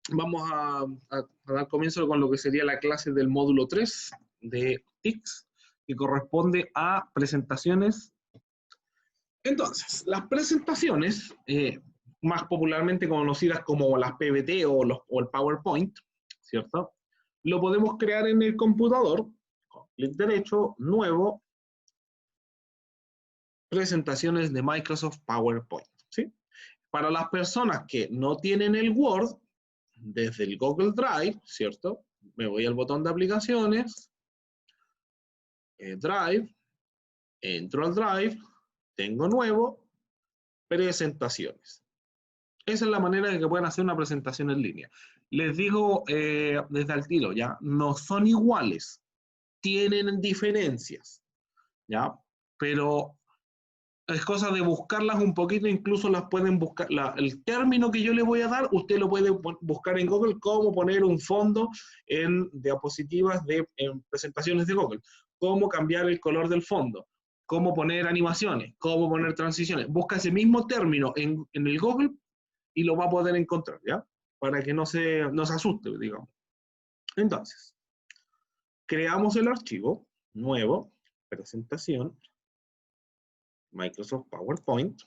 vamos a dar comienzo con lo que sería la clase del módulo 3 de TICS, que corresponde a presentaciones. Entonces, las presentaciones, más popularmente conocidas como las PPT o el PowerPoint, ¿cierto? Lo podemos crear en el computador, con clic derecho, nuevo, presentaciones de Microsoft PowerPoint, ¿sí? Para las personas que no tienen el Word, desde el Google Drive, ¿cierto? Me voy al botón de aplicaciones, Drive, entro al Drive, tengo nuevo, presentaciones. Esa es la manera de que puedan hacer una presentación en línea. Les digo desde el tiro, ¿ya? No son iguales, tienen diferencias, ¿ya? Pero es cosa de buscarlas un poquito, incluso las pueden buscar, el término que yo le voy a dar, usted lo puede buscar en Google, cómo poner un fondo en diapositivas en presentaciones de Google, cómo cambiar el color del fondo, cómo poner animaciones, cómo poner transiciones. Busca ese mismo término en el Google y lo va a poder encontrar, ¿ya? Para que no se asuste, digamos. Entonces, creamos el archivo, nuevo, presentación, Microsoft PowerPoint.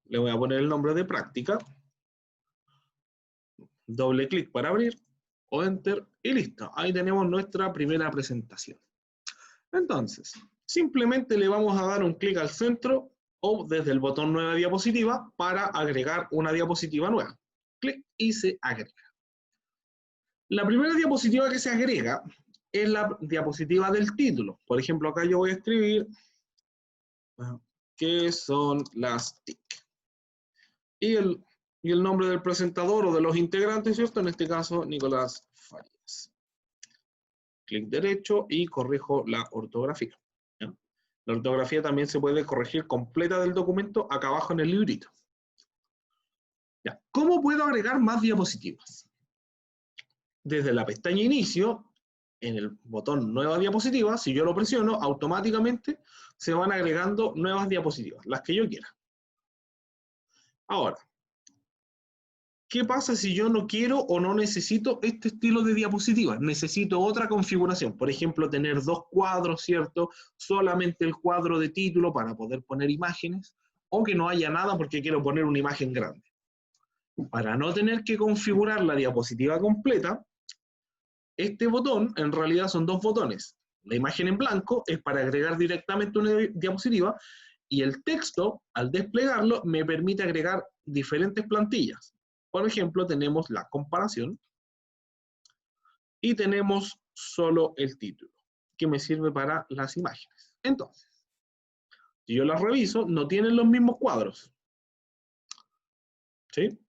Le voy a poner el nombre de práctica. Doble clic para abrir o enter y listo. Ahí tenemos nuestra primera presentación. Entonces, simplemente le vamos a dar un clic al centro o desde el botón nueva diapositiva para agregar una diapositiva nueva. Clic y se agrega. La primera diapositiva que se agrega es la diapositiva del título. Por ejemplo, acá yo voy a escribir ¿qué son las TIC? Y el nombre del presentador o de los integrantes, ¿cierto? En este caso, Nicolás Farías. Clic derecho y corrijo la ortografía, ¿ya? La ortografía también se puede corregir completa del documento acá abajo en el librito. ¿Ya? ¿Cómo puedo agregar más diapositivas? Desde la pestaña Inicio, en el botón Nueva diapositiva, si yo lo presiono, automáticamente se van agregando nuevas diapositivas, las que yo quiera. Ahora, ¿qué pasa si yo no quiero o no necesito este estilo de diapositiva? Necesito otra configuración. Por ejemplo, tener dos cuadros, ¿cierto? Solamente el cuadro de título para poder poner imágenes, o que no haya nada porque quiero poner una imagen grande. Para no tener que configurar la diapositiva completa, este botón en realidad son dos botones. La imagen en blanco es para agregar directamente una diapositiva y el texto, al desplegarlo, me permite agregar diferentes plantillas. Por ejemplo, tenemos la comparación y tenemos solo el título, que me sirve para las imágenes. Entonces, si yo las reviso, no tienen los mismos cuadros, ¿sí?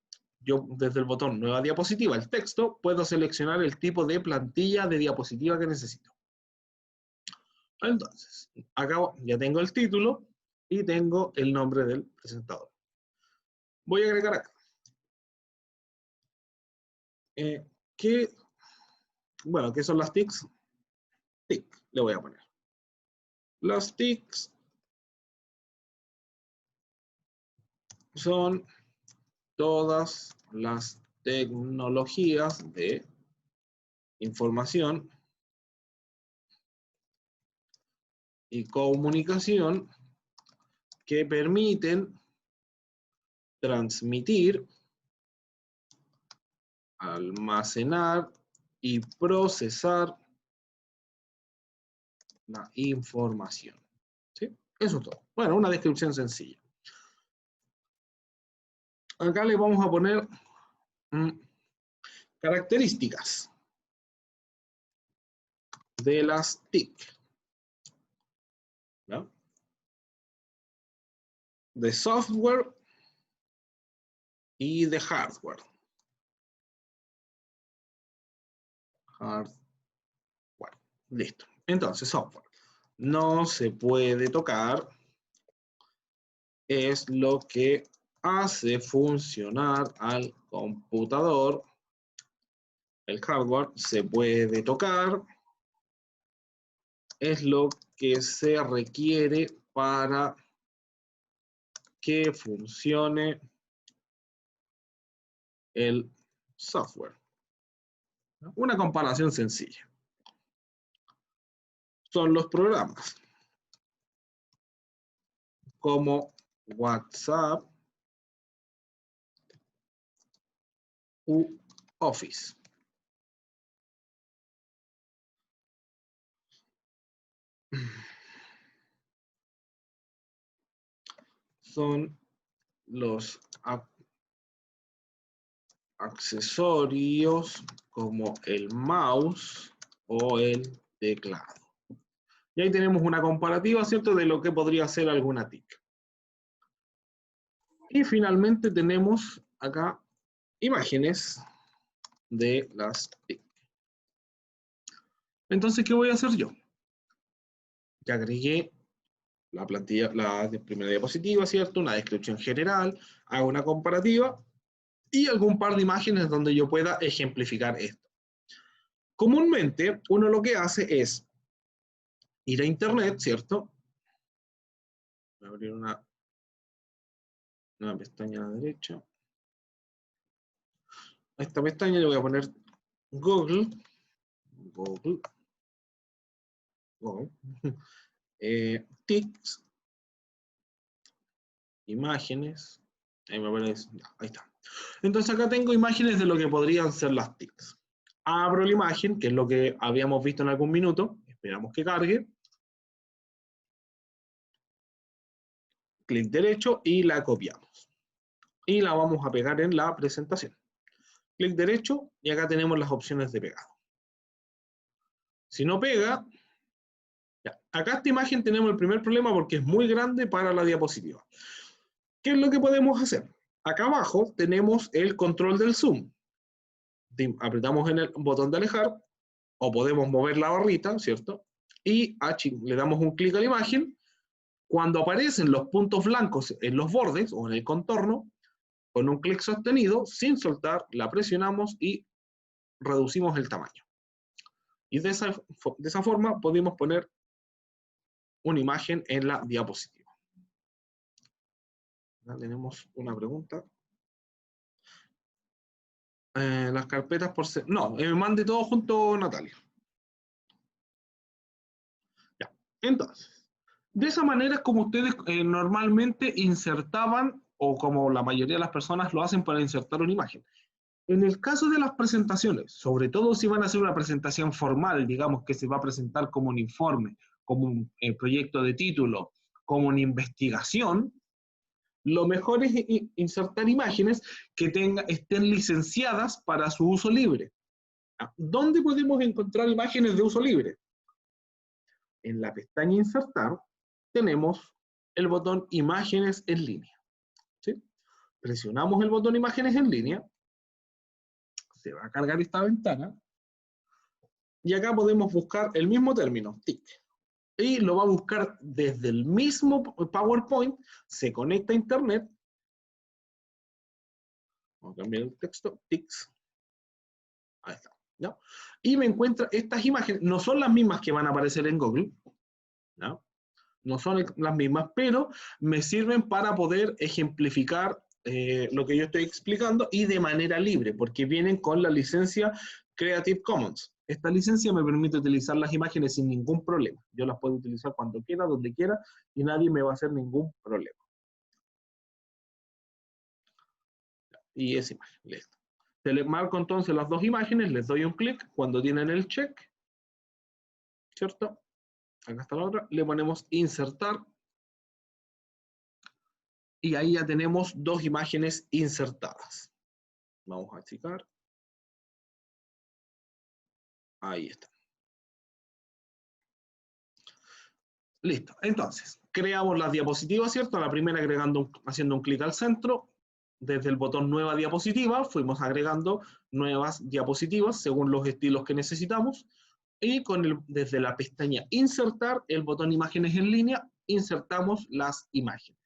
Yo desde el botón Nueva diapositiva, el texto, puedo seleccionar el tipo de plantilla de diapositiva que necesito. Entonces, acá ya tengo el título y tengo el nombre del presentador. Voy a agregar acá. ¿Qué son las TICs? TIC, le voy a poner. Las TICs son todas las tecnologías de información y comunicación que permiten transmitir, almacenar y procesar la información. ¿Sí? Eso es todo. Bueno, una descripción sencilla. Acá le vamos a poner características de las TIC, ¿no? De software y de hardware. Listo. Entonces, software. No se puede tocar. Es lo que hace funcionar al computador. El hardware se puede tocar. Es lo que se requiere para que funcione el software. Una comparación sencilla. Son los programas como WhatsApp u Office. Son los accesorios como el mouse o el teclado. Y ahí tenemos una comparativa, ¿cierto?, de lo que podría ser alguna TIC. Y finalmente tenemos acá imágenes de las TIC. Entonces, ¿qué voy a hacer yo? Ya agregué la plantilla, la primera diapositiva, ¿cierto? Una descripción general, hago una comparativa y algún par de imágenes donde yo pueda ejemplificar esto. Comúnmente, uno lo que hace es ir a internet, ¿cierto? Voy a abrir una pestaña a la derecha. A esta pestaña le voy a poner Google. TICs, imágenes. Ahí me aparece, ahí está. Entonces acá tengo imágenes de lo que podrían ser las TICs. Abro la imagen, que es lo que habíamos visto en algún minuto. Esperamos que cargue. Clic derecho y la copiamos. Y la vamos a pegar en la presentación. Clic derecho y acá tenemos las opciones de pegado. Si no pega, ya. Acá esta imagen tenemos el primer problema porque es muy grande para la diapositiva. ¿Qué es lo que podemos hacer? Acá abajo tenemos el control del zoom. Apretamos en el botón de alejar o podemos mover la barrita, ¿cierto? Y le damos un clic a la imagen. Cuando aparecen los puntos blancos en los bordes o en el contorno, con un clic sostenido, sin soltar, la presionamos y reducimos el tamaño. Y de esa forma podemos poner una imagen en la diapositiva. Ya tenemos una pregunta. Las carpetas por... No, mande todo junto, Natalia. Ya. Entonces, de esa manera es como ustedes normalmente insertaban, o como la mayoría de las personas lo hacen para insertar una imagen. En el caso de las presentaciones, sobre todo si van a hacer una presentación formal, digamos que se va a presentar como un informe, como un proyecto de título, como una investigación, lo mejor es insertar imágenes que estén licenciadas para su uso libre. ¿Dónde podemos encontrar imágenes de uso libre? En la pestaña Insertar tenemos el botón Imágenes en línea. ¿Sí? Presionamos el botón Imágenes en línea, se va a cargar esta ventana, y acá podemos buscar el mismo término, TIC. Y lo va a buscar desde el mismo PowerPoint, se conecta a Internet. Vamos a cambiar el texto, TICs. Ahí está. ¿No? Y me encuentra estas imágenes, no son las mismas que van a aparecer en Google, ¿no? No son las mismas, pero me sirven para poder ejemplificar lo que yo estoy explicando y de manera libre, porque vienen con la licencia Creative Commons. Esta licencia me permite utilizar las imágenes sin ningún problema. Yo las puedo utilizar cuando quiera, donde quiera, y nadie me va a hacer ningún problema. Y esa imagen, listo. Se les marco entonces las dos imágenes, les doy un clic cuando tienen el check, ¿cierto? Acá está la otra, le ponemos insertar, y ahí ya tenemos dos imágenes insertadas. Vamos a achicar. Ahí está. Listo. Entonces, creamos las diapositivas, ¿cierto? La primera haciendo un clic al centro. Desde el botón Nueva diapositiva, fuimos agregando nuevas diapositivas según los estilos que necesitamos. Y desde la pestaña Insertar, el botón Imágenes en línea, insertamos las imágenes.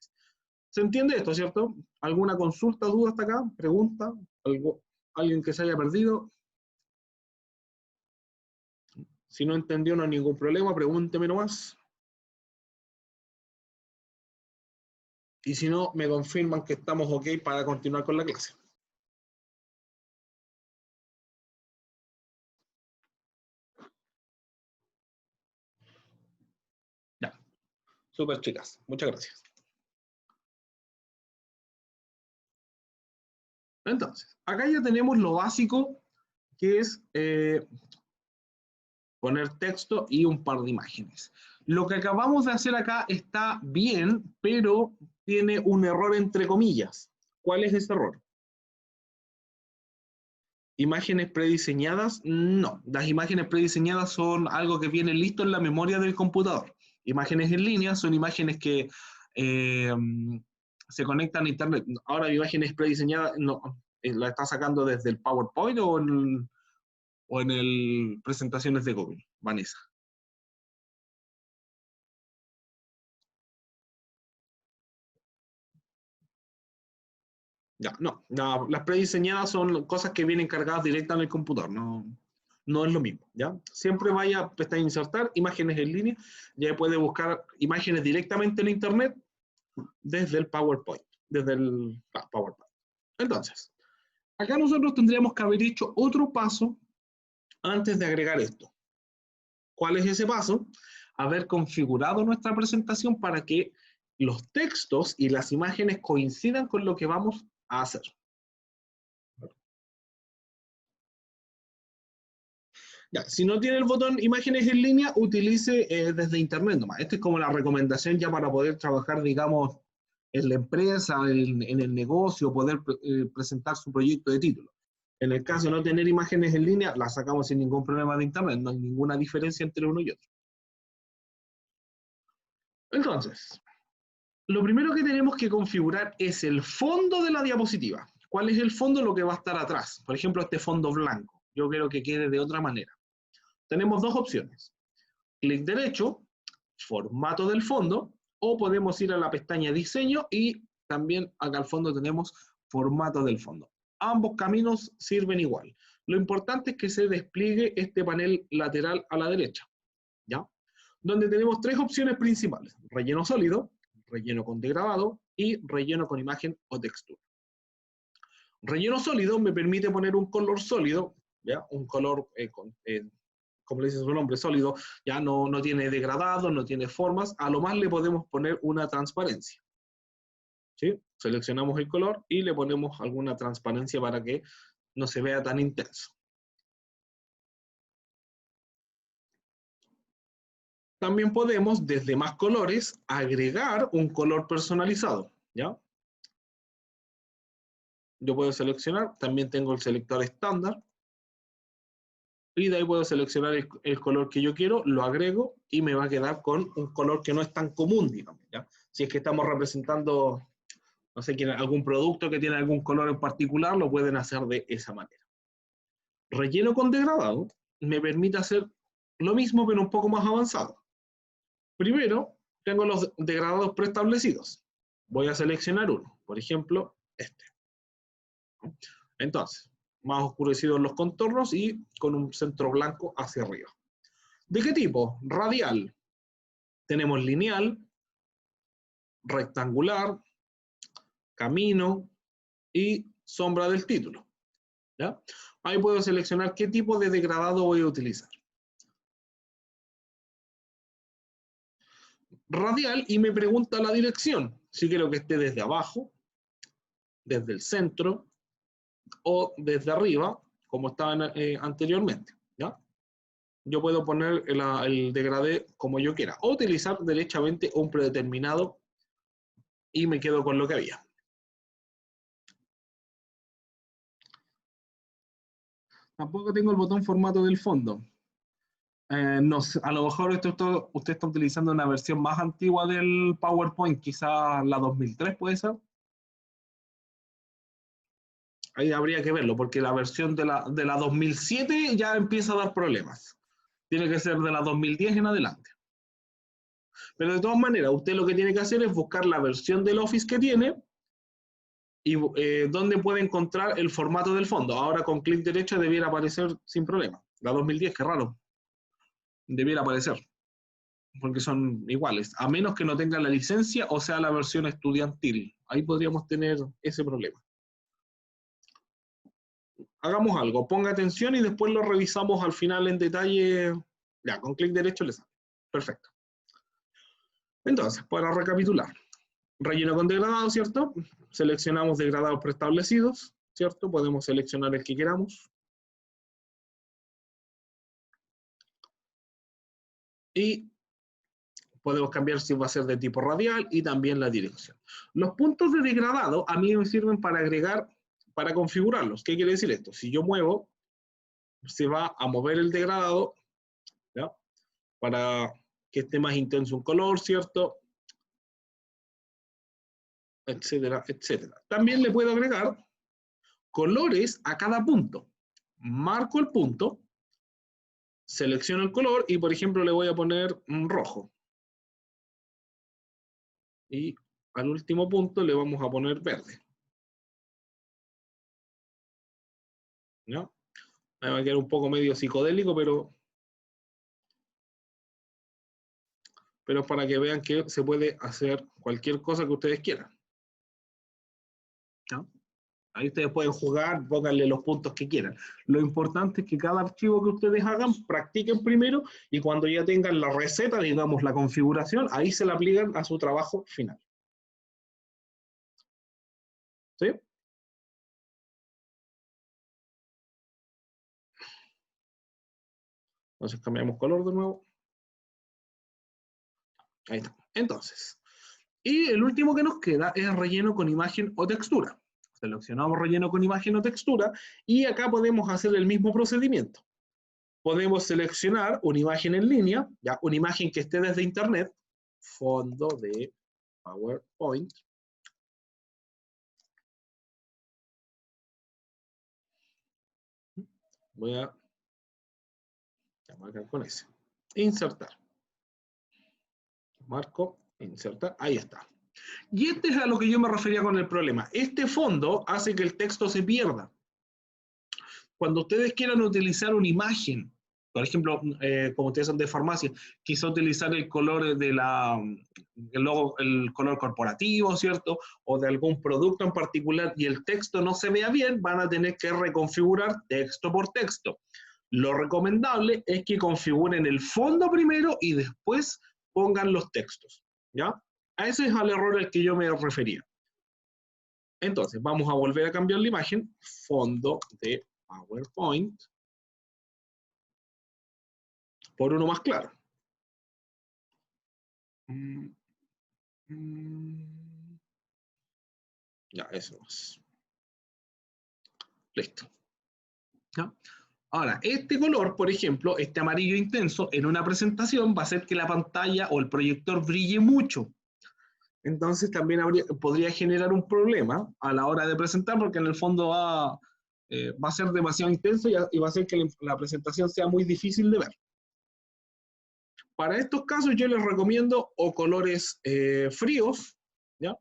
¿Se entiende esto, cierto? ¿Alguna consulta, duda hasta acá? ¿Pregunta? ¿Alguien que se haya perdido? Si no entendió, no hay ningún problema, pregúnteme nomás. Y si no, me confirman que estamos ok para continuar con la clase. Súper, chicas. Muchas gracias. Entonces, acá ya tenemos lo básico, que es poner texto y un par de imágenes. Lo que acabamos de hacer acá está bien, pero tiene un error entre comillas. ¿Cuál es ese error? ¿Imágenes prediseñadas? No, las imágenes prediseñadas son algo que viene listo en la memoria del computador. Imágenes en línea son imágenes que eh, se conectan a internet. Ahora imágenes prediseñadas no, la está sacando desde el PowerPoint o en el presentaciones de Google, Vanessa. Ya, no, las prediseñadas son cosas que vienen cargadas directas en el computador, no es lo mismo, ¿ya? Siempre vaya a prestar insertar imágenes en línea, ya puede buscar imágenes directamente en internet desde el PowerPoint, desde el PowerPoint. Entonces, acá nosotros tendríamos que haber hecho otro paso antes de agregar esto. ¿Cuál es ese paso? Haber configurado nuestra presentación para que los textos y las imágenes coincidan con lo que vamos a hacer. Ya, si no tiene el botón imágenes en línea, utilice desde internet nomás. Esta es como la recomendación ya para poder trabajar, digamos, en la empresa, en el negocio, poder presentar su proyecto de título. En el caso de no tener imágenes en línea, las sacamos sin ningún problema de internet, no hay ninguna diferencia entre uno y otro. Entonces, lo primero que tenemos que configurar es el fondo de la diapositiva. ¿Cuál es el fondo? Lo que va a estar atrás. Por ejemplo, este fondo blanco. Yo quiero que quede de otra manera. Tenemos dos opciones. Clic derecho, formato del fondo, o podemos ir a la pestaña diseño y también acá al fondo tenemos formato del fondo. Ambos caminos sirven igual. Lo importante es que se despliegue este panel lateral a la derecha, ¿ya? Donde tenemos tres opciones principales: relleno sólido, relleno con degradado y relleno con imagen o textura. Relleno sólido me permite poner un color sólido, ¿ya? Un color como le dice su nombre, sólido, ya no tiene degradado, no tiene formas, a lo más le podemos poner una transparencia. ¿Sí? Seleccionamos el color y le ponemos alguna transparencia para que no se vea tan intenso. También podemos, desde más colores, agregar un color personalizado, ¿ya? Yo puedo seleccionar, también tengo el selector estándar, y de ahí puedo seleccionar el color que yo quiero, lo agrego y me va a quedar con un color que no es tan común, digamos, ¿ya? Si es que estamos representando, no sé, algún producto que tiene algún color en particular, lo pueden hacer de esa manera. Relleno con degradado me permite hacer lo mismo, pero un poco más avanzado. Primero, tengo los degradados preestablecidos. Voy a seleccionar uno, por ejemplo, este. Entonces, más oscurecidos los contornos y con un centro blanco hacia arriba. ¿De qué tipo? Radial. Tenemos lineal, rectangular, camino y sombra del título, ¿ya? Ahí puedo seleccionar qué tipo de degradado voy a utilizar. Radial, y me pregunta la dirección. Si quiero que esté desde abajo, desde el centro o desde arriba, como estaba anteriormente, ¿ya? Yo puedo poner el degradé como yo quiera, o utilizar derechamente un predeterminado y me quedo con lo que había. Tampoco tengo el botón formato del fondo. No sé, a lo mejor usted está utilizando una versión más antigua del PowerPoint, quizá la 2003 puede ser. Ahí habría que verlo, porque la versión de la 2007 ya empieza a dar problemas. Tiene que ser de la 2010 en adelante. Pero de todas maneras, usted lo que tiene que hacer es buscar la versión del Office que tiene y dónde puede encontrar el formato del fondo. Ahora con clic derecho debiera aparecer sin problema. La 2010, qué raro. Debiera aparecer, porque son iguales, a menos que no tenga la licencia o sea la versión estudiantil. Ahí podríamos tener ese problema. Hagamos algo, ponga atención y después lo revisamos al final en detalle. Ya, con clic derecho le sale. Perfecto. Entonces, para recapitular, relleno con degradado, ¿cierto? Seleccionamos degradados preestablecidos, ¿cierto? Podemos seleccionar el que queramos. Y podemos cambiar si va a ser de tipo radial y también la dirección. Los puntos de degradado a mí me sirven para agregar, para configurarlos. ¿Qué quiere decir esto? Si yo muevo, se va a mover el degradado, ¿ya? Para que esté más intenso un color, ¿cierto? Etcétera, etcétera. También le puedo agregar colores a cada punto. Marco el punto, selecciono el color y, por ejemplo, le voy a poner rojo. Y al último punto le vamos a poner verde. ¿Ya? Ahí va a quedar un poco medio psicodélico, pero para que vean que se puede hacer cualquier cosa que ustedes quieran. ¿Ya? Ahí ustedes pueden jugar, pónganle los puntos que quieran. Lo importante es que cada archivo que ustedes hagan, practiquen primero y cuando ya tengan la receta, digamos la configuración, ahí se la aplican a su trabajo final. ¿Sí? Entonces cambiamos color de nuevo. Ahí está. Entonces, y el último que nos queda es relleno con imagen o textura. Seleccionamos relleno con imagen o textura y acá podemos hacer el mismo procedimiento. Podemos seleccionar una imagen en línea, ya una imagen que esté desde internet, fondo de PowerPoint. Voy a marcar con ese. Insertar. Marco, insertar, ahí está. Y este es a lo que yo me refería con el problema. Este fondo hace que el texto se pierda. Cuando ustedes quieran utilizar una imagen, por ejemplo, como ustedes son de farmacia, quizá utilizar el color de el color corporativo, ¿cierto? O de algún producto en particular y el texto no se vea bien, van a tener que reconfigurar texto por texto. Lo recomendable es que configuren el fondo primero y después pongan los textos, ¿ya? A ese es al error al que yo me refería. Entonces, vamos a volver a cambiar la imagen, fondo de PowerPoint, por uno más claro. Ya, eso es. Listo. ¿Ya? Ahora, este color, por ejemplo, este amarillo intenso, en una presentación va a hacer que la pantalla o el proyector brille mucho. Entonces también podría generar un problema a la hora de presentar, porque en el fondo va a ser demasiado intenso y va a hacer que la presentación sea muy difícil de ver. Para estos casos yo les recomiendo o colores fríos, ¿ya?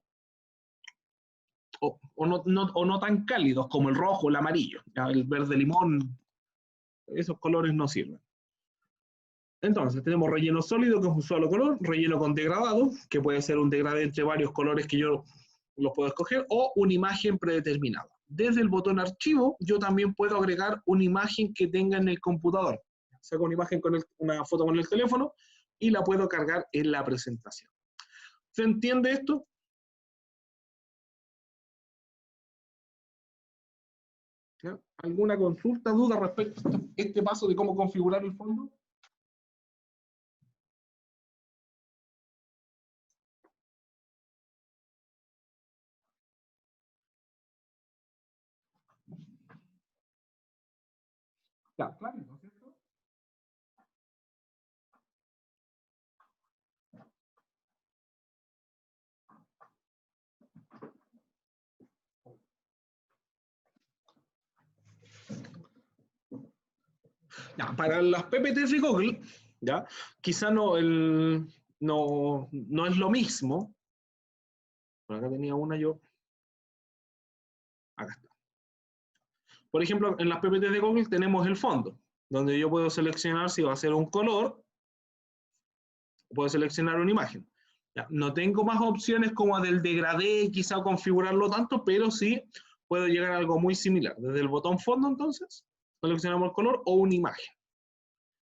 O no tan cálidos como el rojo o el amarillo, ¿ya? El verde limón, esos colores no sirven. Entonces tenemos relleno sólido, que es un solo color, relleno con degradado, que puede ser un degradé entre varios colores que yo los puedo escoger, o una imagen predeterminada. Desde el botón archivo, yo también puedo agregar una imagen que tenga en el computador. Saco una imagen con una foto con el teléfono y la puedo cargar en la presentación. ¿Se entiende esto? ¿Ya? ¿Alguna consulta, duda respecto a este paso de cómo configurar el fondo? Ya, claro, ¿no es cierto? Ya, para las PPTs de Google, ¿ya? Quizá no es lo mismo. Por acá tenía una yo. Acá está. Por ejemplo, en las PPTs de Google tenemos el fondo, donde yo puedo seleccionar si va a ser un color, puedo seleccionar una imagen. Ya, no tengo más opciones como del degradé, quizá configurarlo tanto, pero sí puedo llegar a algo muy similar. Desde el botón fondo, entonces, seleccionamos el color o una imagen.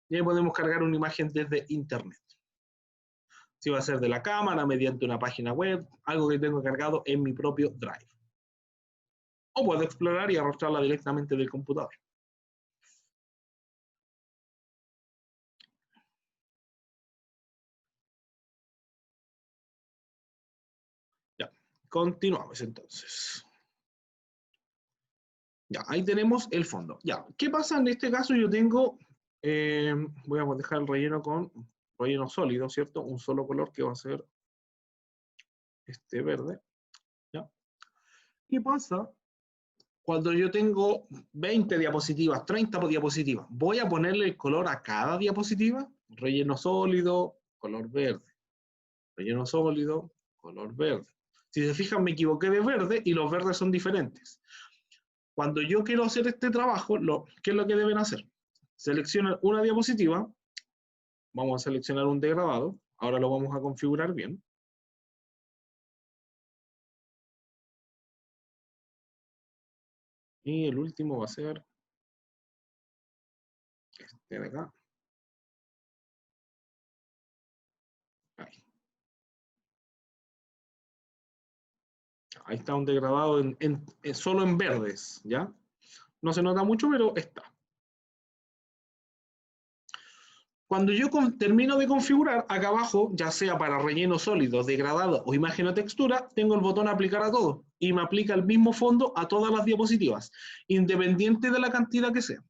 Y ahí podemos cargar una imagen desde internet. Si va a ser de la cámara, mediante una página web, algo que tengo cargado en mi propio Drive. O puedo explorar y arrostrarla directamente del computador. Ya, continuamos entonces. Ya, ahí tenemos el fondo. Ya, ¿qué pasa en este caso? Yo tengo, voy a dejar el relleno con relleno sólido, ¿cierto? Un solo color que va a ser este verde. ¿Ya? ¿Qué pasa cuando yo tengo 20 diapositivas, 30 diapositivas? Voy a ponerle el color a cada diapositiva. Relleno sólido, color verde. Relleno sólido, color verde. Si se fijan, me equivoqué de verde y los verdes son diferentes. Cuando yo quiero hacer este trabajo, ¿qué es lo que deben hacer? Seleccionar una diapositiva, vamos a seleccionar un degradado, ahora lo vamos a configurar bien. Y el último va a ser este de acá. Ahí. Ahí está un degradado solo en verdes, ¿ya? No se nota mucho, pero está. Cuando yo termino de configurar, acá abajo, ya sea para relleno sólido, degradado o imagen o textura, tengo el botón aplicar a todo y me aplica el mismo fondo a todas las diapositivas, independiente de la cantidad que sea.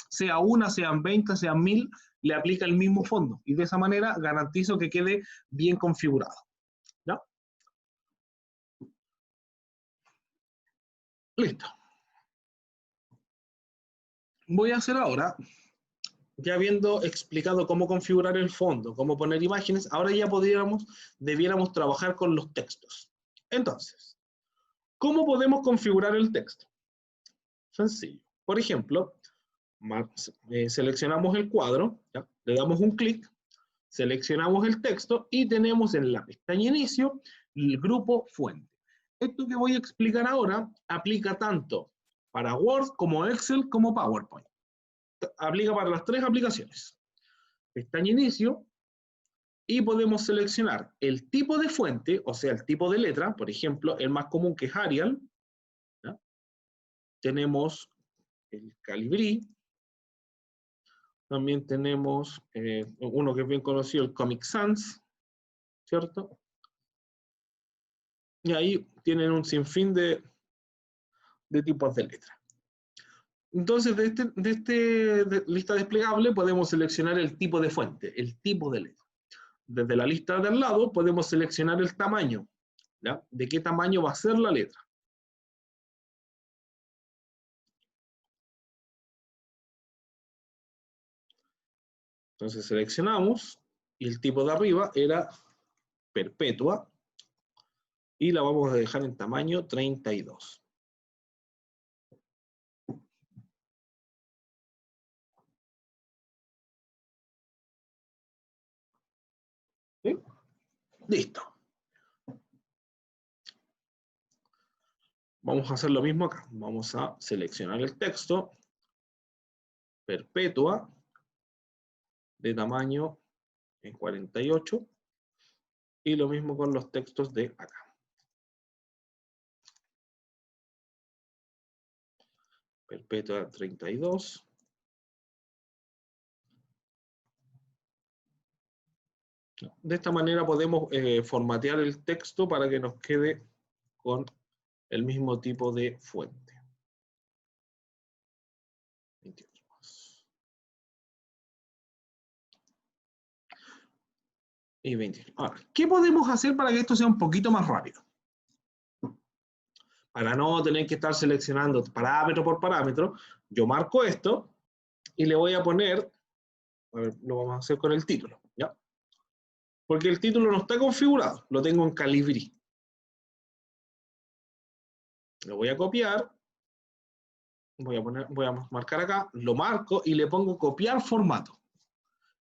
Sea una, sean 20, sean 1000, le aplica el mismo fondo y de esa manera garantizo que quede bien configurado. ¿Ya? Listo. Voy a hacer ahora, ya habiendo explicado cómo configurar el fondo, cómo poner imágenes, ahora ya debiéramos trabajar con los textos. Entonces, ¿cómo podemos configurar el texto? Sencillo. Por ejemplo, seleccionamos el cuadro, ¿ya? Le damos un clic, seleccionamos el texto y tenemos en la pestaña inicio el grupo fuente. Esto que voy a explicar ahora aplica tanto para Word como Excel como PowerPoint. Aplica para las tres aplicaciones. Pestaña inicio y podemos seleccionar el tipo de fuente, o sea, el tipo de letra, por ejemplo, el más común que es Arial. ¿Ya? Tenemos el Calibri. También tenemos uno que es bien conocido, el Comic Sans, ¿cierto? Y ahí tienen un sinfín de tipos de letra. Entonces, de lista desplegable podemos seleccionar el tipo de fuente, el tipo de letra. Desde la lista de al lado podemos seleccionar el tamaño, ¿ya? De qué tamaño va a ser la letra. Entonces seleccionamos y el tipo de arriba era perpetua y la vamos a dejar en tamaño 32. ¿Sí? Listo. Vamos a hacer lo mismo acá. Vamos a seleccionar el texto, perpetua, de tamaño en 48, y lo mismo con los textos de acá. Perpetua 32. De esta manera podemos formatear el texto para que nos quede con el mismo tipo de fuente. 28 más. Y 28. Ahora, ¿qué podemos hacer para que esto sea un poquito más rápido? Para no tener que estar seleccionando parámetro por parámetro, yo marco esto y le voy a poner, a ver, lo vamos a hacer con el título, ¿ya? Porque el título no está configurado, lo tengo en Calibri. Lo voy a copiar, voy a marcar acá, lo marco y le pongo copiar formato.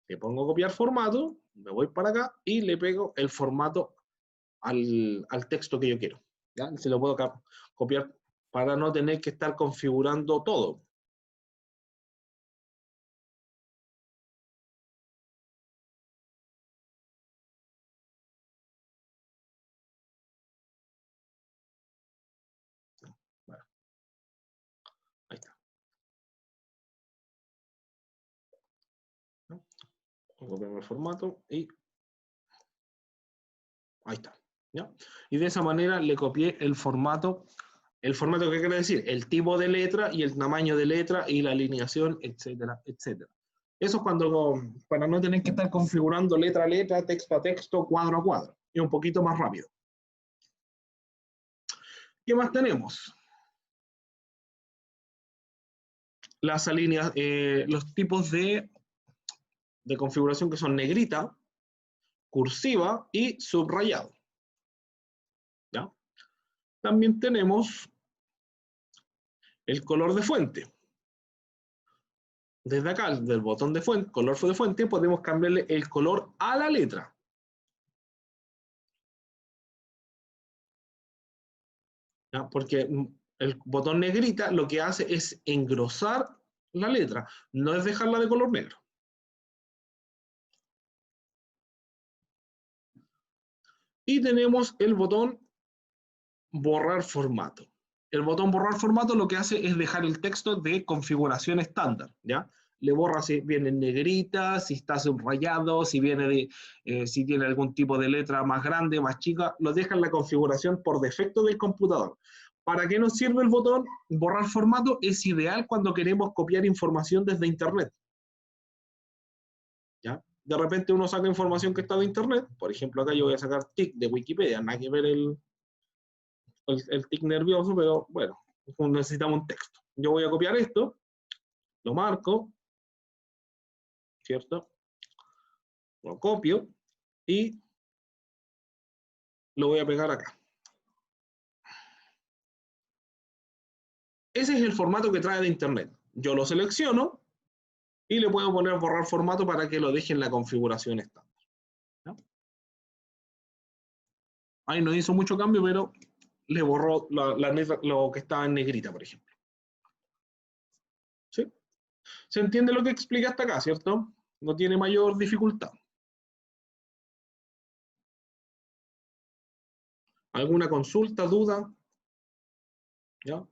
Le pongo copiar formato, me voy para acá y le pego el formato al texto que yo quiero. ¿Ya? Se lo puedo copiar para no tener que estar configurando todo. copiamos el formato y ahí está, ¿ya? Y de esa manera le copié el formato. ¿El formato qué quiere decir? El tipo de letra y el tamaño de letra y la alineación, etcétera, etcétera. Eso es cuando, para no tener que estar configurando letra a letra, texto a texto, cuadro a cuadro. Y un poquito más rápido. ¿Qué más tenemos? Las los tipos de configuración que son negrita, cursiva y subrayado. ¿Ya? También tenemos el color de fuente. Desde acá, del botón de fuente, color de fuente, podemos cambiarle el color a la letra. ¿Ya? Porque el botón negrita lo que hace es engrosar la letra, no es dejarla de color negro. Y tenemos el botón borrar formato. El botón borrar formato lo que hace es dejar el texto de configuración estándar, ¿ya? Le borra si viene en negrita, si está subrayado, si viene si tiene algún tipo de letra más grande, más chica, lo deja en la configuración por defecto del computador. ¿Para qué nos sirve el botón borrar formato? Es ideal cuando queremos copiar información desde Internet. ¿Ya? De repente uno saca información que está de Internet, por ejemplo acá yo voy a sacar TIC de Wikipedia, nada que ver el tic nervioso, pero bueno, necesitamos un texto. Yo voy a copiar esto, lo marco, ¿cierto? Lo copio y lo voy a pegar acá. Ese es el formato que trae de Internet. Yo lo selecciono y le puedo poner borrar formato para que lo deje en la configuración estándar. ¿No? Ahí no hizo mucho cambio, pero le borró lo que estaba en negrita, por ejemplo. ¿Sí? ¿Se entiende lo que explica hasta acá, cierto? No tiene mayor dificultad. ¿Alguna consulta, duda? ¿Ya?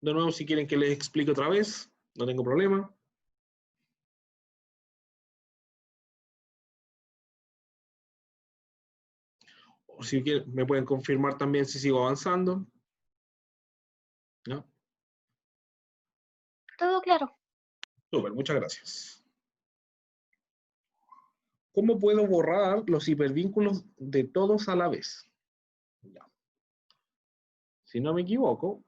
De nuevo, si quieren que les explique otra vez, no tengo problema. O si quieren, me pueden confirmar también si sigo avanzando. ¿Ya? Todo claro. Súper, muchas gracias. ¿Cómo puedo borrar los hipervínculos de todos a la vez? Ya. Si no me equivoco,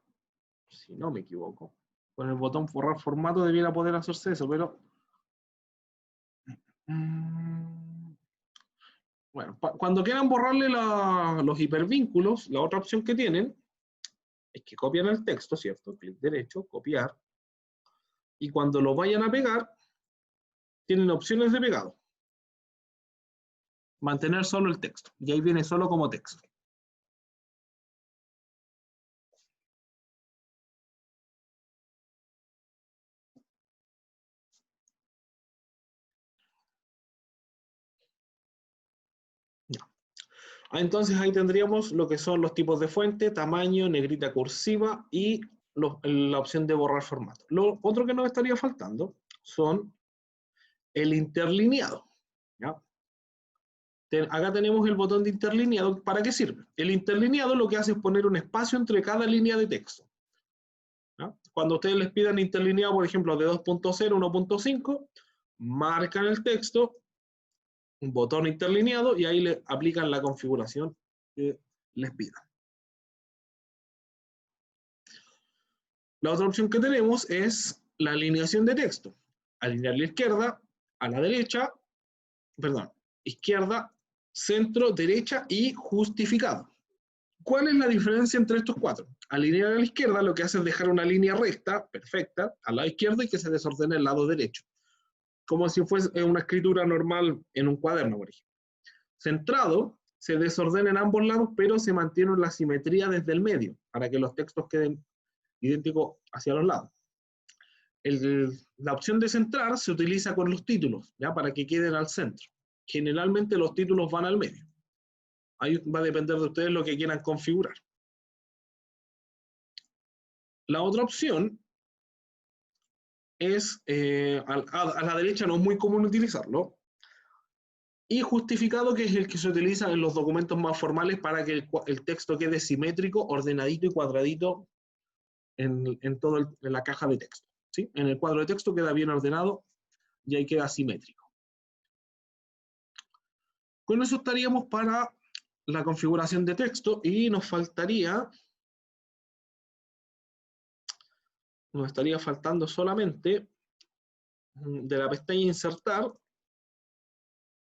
con el botón borrar formato debiera poder hacerse eso, pero bueno, cuando quieran borrarle los hipervínculos, la otra opción que tienen es que copian el texto, ¿cierto? Clic derecho, copiar, y cuando lo vayan a pegar, tienen opciones de pegado. Mantener solo el texto, y ahí viene solo como texto. Ya. Entonces ahí tendríamos lo que son los tipos de fuente, tamaño, negrita cursiva y la opción de borrar formato. Lo otro que nos estaría faltando son el interlineado. ¿Ya? Acá tenemos el botón de interlineado. ¿Para qué sirve? El interlineado lo que hace es poner un espacio entre cada línea de texto. ¿Ya? Cuando ustedes les pidan interlineado, por ejemplo, de 2.0 a 1.5, marcan el texto, un botón interlineado, y ahí le aplican la configuración que les pidan. La otra opción que tenemos es la alineación de texto. Alinear a la izquierda, a la derecha, perdón, izquierda, centro, derecha y justificado. ¿Cuál es la diferencia entre estos cuatro? Alinear a la izquierda lo que hace es dejar una línea recta, perfecta, al lado izquierdo y que se desordene el lado derecho. Como si fuese una escritura normal en un cuaderno, por ejemplo. Centrado, se desordena en ambos lados, pero se mantiene la simetría desde el medio, para que los textos queden idénticos hacia los lados. La opción de centrar se utiliza con los títulos, ¿ya? Para que queden al centro. Generalmente los títulos van al medio. Ahí va a depender de ustedes lo que quieran configurar. La otra opción es, a la derecha no es muy común utilizarlo, Y justificado, que es el que se utiliza en los documentos más formales para que el texto quede simétrico, ordenadito y cuadradito en en la caja de texto. ¿Sí? En el cuadro de texto queda bien ordenado y ahí queda simétrico. Con eso estaríamos para la configuración de texto y nos estaría faltando solamente de la pestaña insertar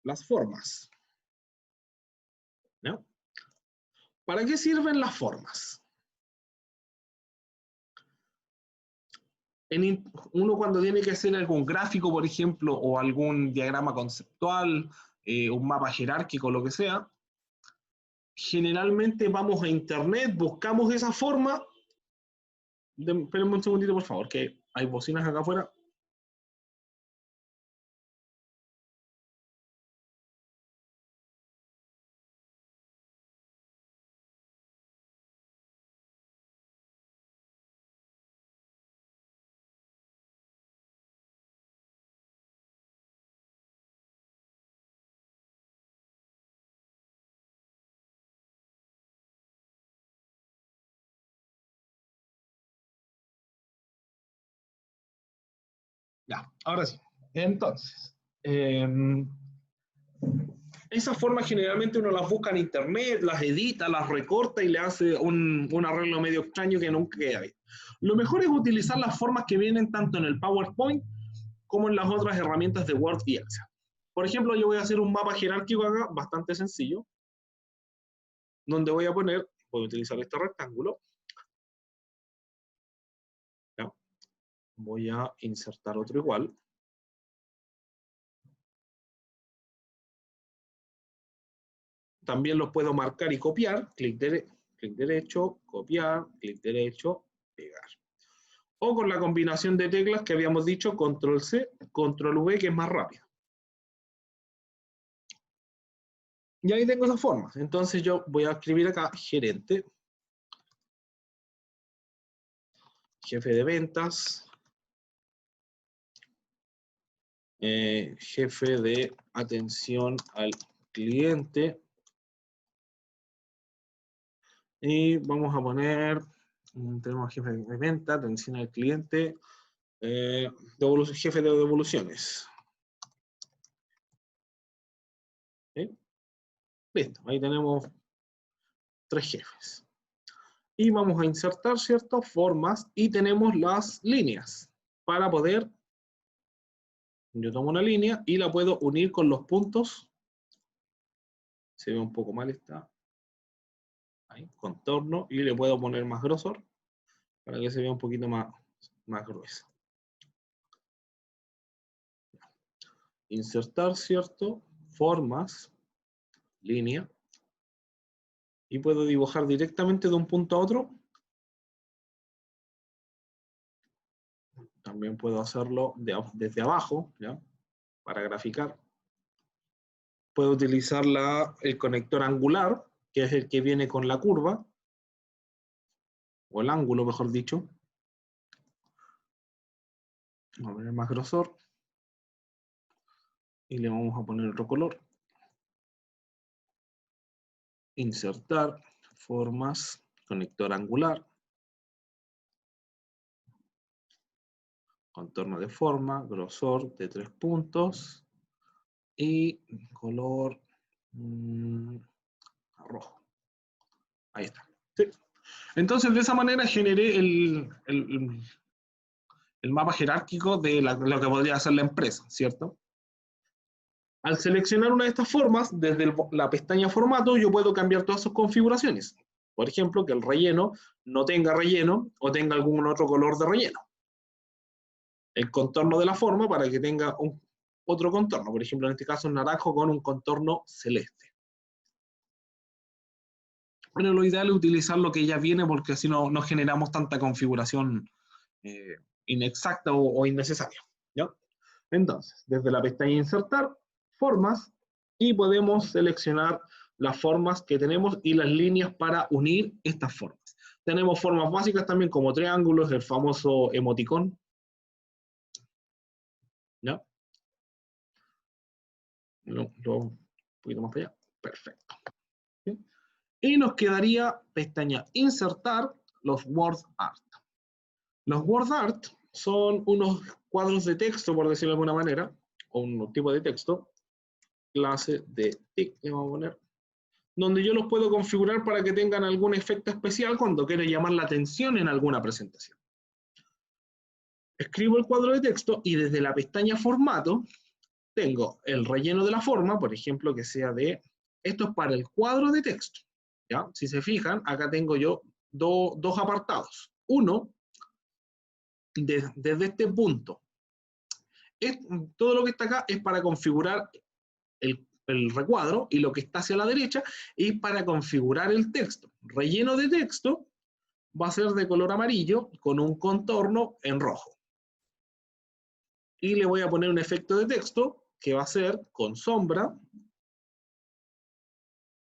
las formas. ¿No? ¿Para qué sirven las formas? Uno cuando tiene que hacer algún gráfico, por ejemplo, o algún diagrama conceptual, un mapa jerárquico, lo que sea, generalmente vamos a internet, buscamos esa forma. Espérenme un segundito, por favor, que hay bocinas acá afuera. Ya, ahora sí. Entonces, esas formas generalmente uno las busca en internet, las edita, las recorta y le hace un arreglo medio extraño que nunca queda bien. Lo mejor es utilizar las formas que vienen tanto en el PowerPoint como en las otras herramientas de Word y Excel. Por ejemplo, yo voy a hacer un mapa jerárquico acá, bastante sencillo, donde voy a utilizar este rectángulo. ¿Ya? Voy a insertar otro igual. También los puedo marcar y copiar, clic derecho, copiar, clic derecho, pegar. O con la combinación de teclas que habíamos dicho, control C, control V, que es más rápido. Y ahí tengo esas formas. Entonces yo voy a escribir acá gerente, jefe de ventas, jefe de atención al cliente. Y vamos a poner, tenemos jefe de venta, atención al cliente, jefe de devoluciones. ¿Sí? Listo, ahí tenemos 3 jefes. Y vamos a insertar ciertas formas y tenemos las líneas para poder, yo tomo una línea y la puedo unir con los puntos. Se ve un poco mal esta. Ahí, contorno, y le puedo poner más grosor para que se vea un poquito más gruesa. Insertar, ¿cierto? Formas, línea. Y puedo dibujar directamente de un punto a otro. También puedo hacerlo desde abajo, ¿ya? Para graficar. Puedo utilizar el conector angular, que es el que viene con la curva, o el ángulo, mejor dicho. Vamos a poner más grosor. Y le vamos a poner otro color. Insertar, formas, conector angular. Contorno de forma, grosor de 3 puntos. Y color rojo. Ahí está. ¿Sí? Entonces, de esa manera generé el mapa jerárquico de lo que podría hacer la empresa, ¿cierto? Al seleccionar una de estas formas, desde la pestaña formato, yo puedo cambiar todas sus configuraciones. Por ejemplo, que el relleno no tenga relleno o tenga algún otro color de relleno. El contorno de la forma para que tenga otro contorno. Por ejemplo, en este caso, naranjo con un contorno celeste. Bueno, lo ideal es utilizar lo que ya viene porque así no generamos tanta configuración inexacta o innecesaria. ¿Ya? Entonces, desde la pestaña insertar, formas, y podemos seleccionar las formas que tenemos y las líneas para unir estas formas. Tenemos formas básicas también como triángulos, el famoso emoticón. ¿Ya? poquito más para allá. Perfecto. ¿Sí? Y nos quedaría pestaña Insertar, los Word Art. Los Word Art son unos cuadros de texto, por decirlo de alguna manera, o un tipo de texto, clase de TIC, vamos a poner, donde yo los puedo configurar para que tengan algún efecto especial cuando quiero llamar la atención en alguna presentación. Escribo el cuadro de texto y desde la pestaña Formato tengo el relleno de la forma, por ejemplo, que sea de, esto es para el cuadro de texto, ¿ya? Si se fijan, acá tengo yo dos apartados. Uno, desde este punto. Todo lo que está acá es para configurar el recuadro y lo que está hacia la derecha es para configurar el texto. Relleno de texto va a ser de color amarillo con un contorno en rojo. Y le voy a poner un efecto de texto que va a ser con sombra.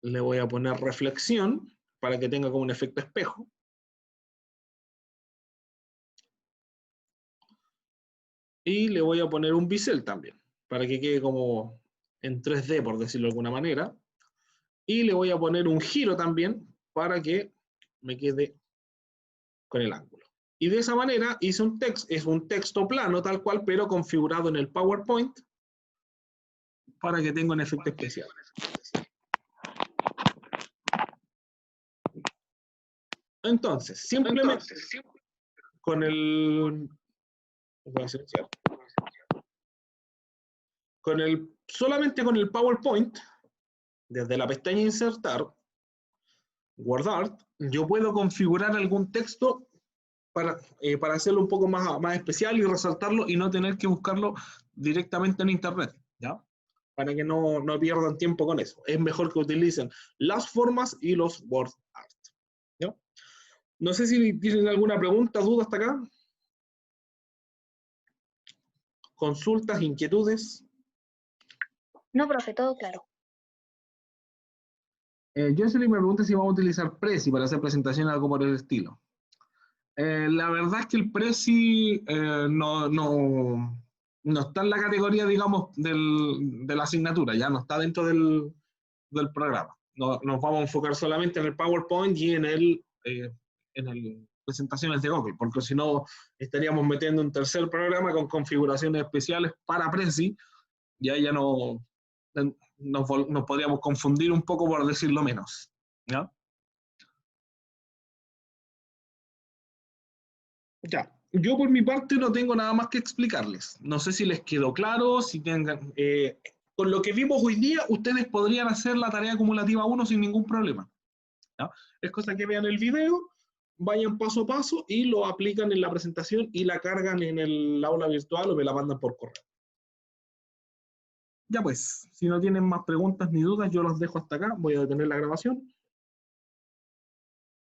Le voy a poner reflexión para que tenga como un efecto espejo. Y le voy a poner un bisel también, para que quede como en 3D, por decirlo de alguna manera. Y le voy a poner un giro también, para que me quede con el ángulo. Y de esa manera hice un texto, es un texto plano tal cual, pero configurado en el PowerPoint, para que tenga un efecto especial. Entonces, simplemente con el... Voy a silenciar. Solamente con el PowerPoint, desde la pestaña Insertar, Guardar, yo puedo configurar algún texto para hacerlo un poco más especial y resaltarlo y no tener que buscarlo directamente en Internet, ¿ya? Para que no pierdan tiempo con eso. Es mejor que utilicen las formas y los Word Art, ¿ya? No sé si tienen alguna pregunta, duda hasta acá. Consultas, inquietudes. No, profe, todo claro. Jocelyn me pregunta si vamos a utilizar Prezi para hacer presentaciones, algo por el estilo. La verdad es que el Prezi no está en la categoría, digamos, de la asignatura, ya no está dentro del programa. Nos vamos a enfocar solamente en el PowerPoint y en el presentaciones de Google, porque si no estaríamos metiendo un tercer programa con configuraciones especiales para Prezi, y ahí ya nos podríamos confundir un poco, por decirlo menos, ¿ya? Ya, yo por mi parte no tengo nada más que explicarles. No sé si les quedó claro, si tengan... con lo que vimos hoy día, ustedes podrían hacer la tarea acumulativa 1 sin ningún problema, ¿ya? Es cosa que vean el video, vayan paso a paso y lo aplican en la presentación y la cargan en el aula virtual o me la mandan por correo. Ya pues, si no tienen más preguntas ni dudas, yo los dejo hasta acá. Voy a detener la grabación.